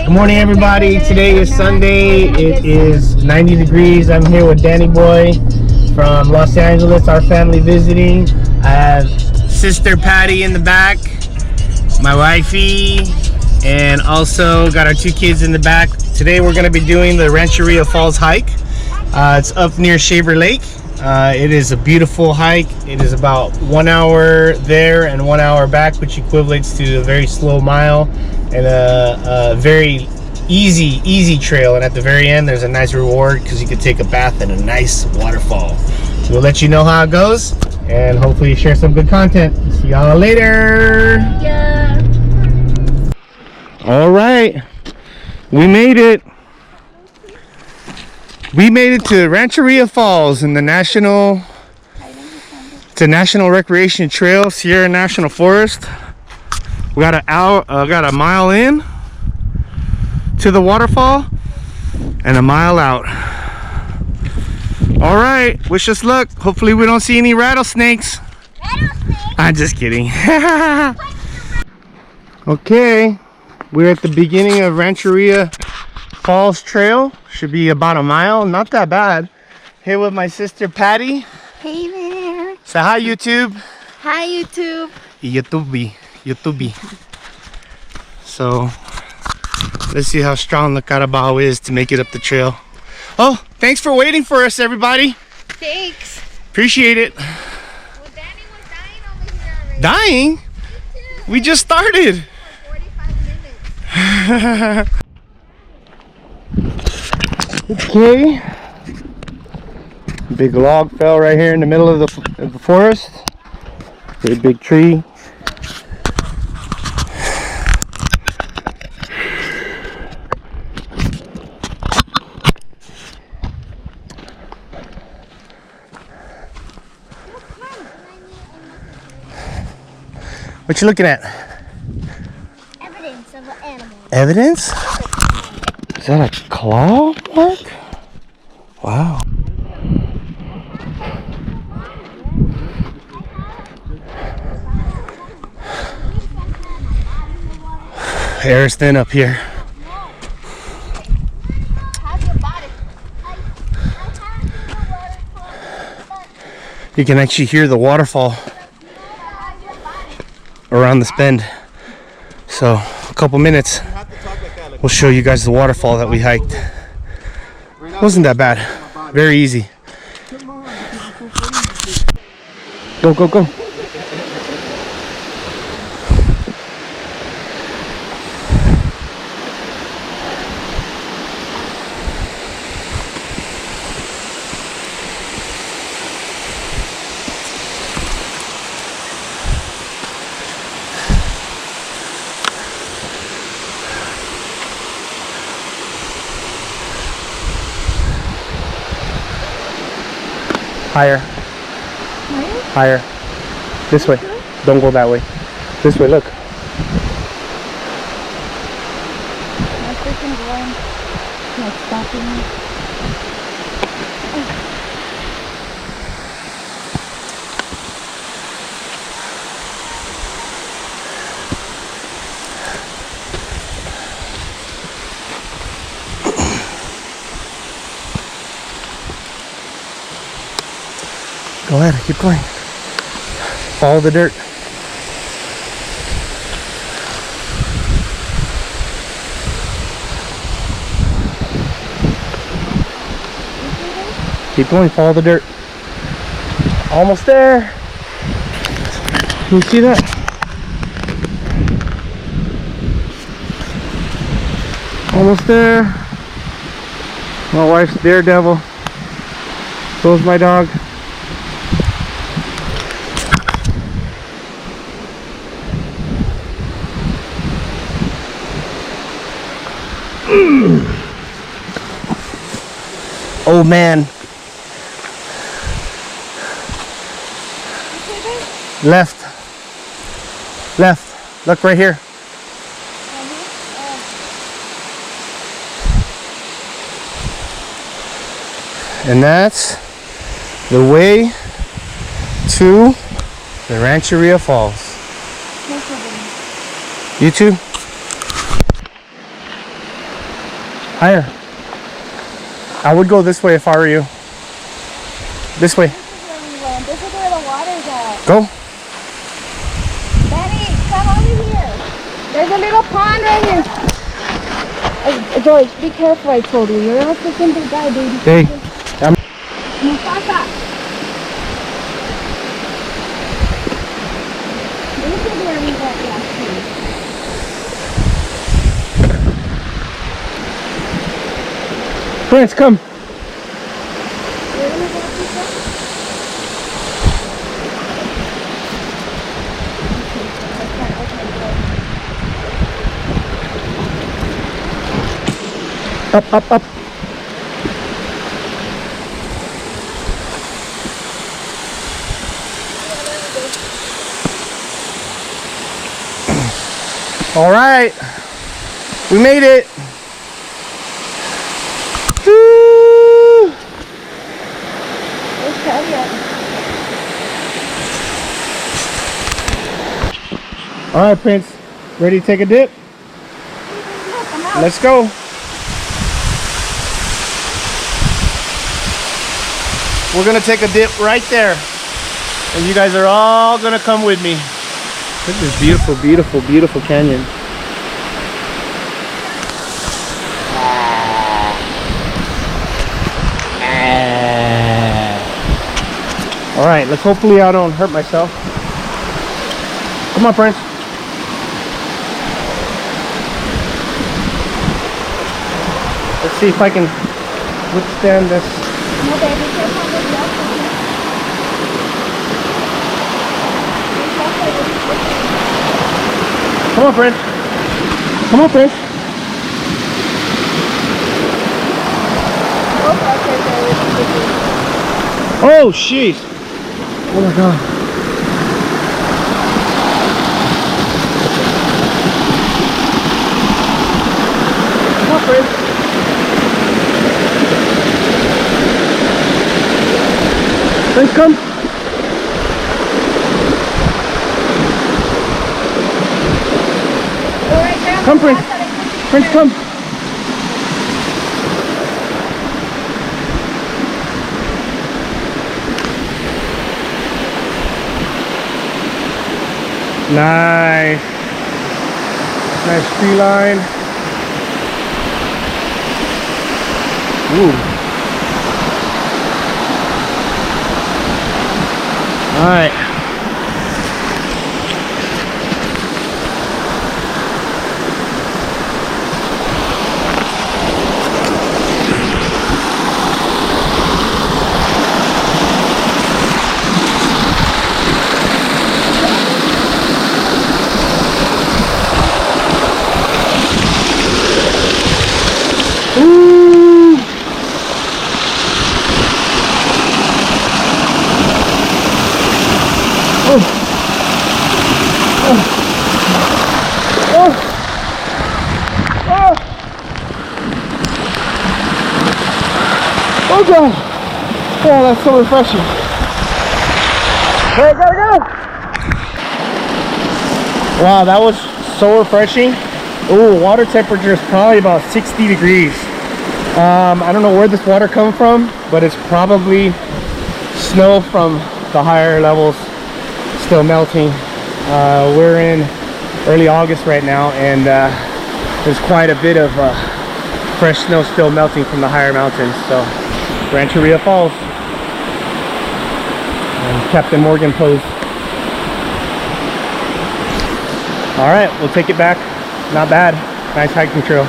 Good morning, everybody. Today is Sunday. It is 90 degrees. I'm here with Danny Boy from Los Angeles, our family visiting. I have Sister Patty in the back, my wifey, and also got our two kids in the back. Today we're going to be doing the Rancheria Falls hike. It's up near Shaver Lake. It is a beautiful hike. It is about 1 hour there and 1 hour back, which equates to a very slow mile and a very easy trail. And at the very end, there's a nice reward because you can take a bath in a nice waterfall. So we'll let you know how it goes and hopefully share some good content. See y'all later. Yeah. All right, we made it. We made it to Rancheria Falls in the National Recreation Trail, Sierra National Forest. We got a mile in to the waterfall and a mile out. All right, wish us luck. Hopefully we don't see any rattlesnakes. I'm just kidding. Okay, we're at the beginning of Rancheria Falls Trail. Should be about a mile, not that bad. Here with my sister Patty. Hey there. Say hi, YouTube. Hi, YouTube. YouTube. So let's see how strong the carabao is to make it up the trail. Oh, thanks for waiting for us, everybody. Thanks. Appreciate it. Well, Danny was dying over here already. Dying? Me too. We just started. For 45 minutes. Okay. Big log fell right here in the middle of the forest. Very big tree. What you looking at? Evidence of an animal. Evidence? Is that a claw mark? Wow. Air is thin up here. You can actually hear the waterfall around this bend. So a couple minutes we'll show you guys the waterfall that we hiked. Wasn't that bad. Very easy. Go, go, go. Higher. Higher. This way. Don't go that way. This way, look. My freaking drawing. Not stopping me. Go ahead, keep going. Follow the dirt. Keep going, follow the dirt. Almost there. Can you see that? Almost there. My wife's daredevil. So's my dog. Oh man. Left. Left. Look right here. And that's the way to the Rancheria Falls. You too? Higher. I would go this way if I were you. This way. This is where we went. This is where the water's at. Go. Daddy, come over here. There's a little pond right here. George, be careful, I told you. You're else the simple guy, baby. Hey. Mufasa. This is where we went last year. Prince, come. We're gonna go to Up, up, up. All right, we made it. Woo! All right, Prince, ready to take a dip? Let's go. We're gonna take a dip right there, and you guys are all gonna come with me. Look at this beautiful, beautiful, beautiful canyon. All right, let's hopefully I don't hurt myself. Come on, Prince. Let's see if I can withstand this. No, baby, careful with the other one. Come on, Prince. Come on, Prince. Oh, jeez. Oh my God. Come on, Prince. Prince, come. Come, Prince. Prince, come. Nice. Nice tree line. Ooh. All right. Ooh. Oh. Oh. Oh. Oh. Oh God. Oh, that's so refreshing. Hey, gotta go. Wow, that was so refreshing. Oh, water temperature is probably about 60 degrees. I don't know where this water comes from, but it's probably snow from the higher levels still melting. We're in early August right now, and there's quite a bit of fresh snow still melting from the higher mountains. So, Rancheria Falls and Captain Morgan pose. All right, we'll take it back. Not bad. Nice hiking trail.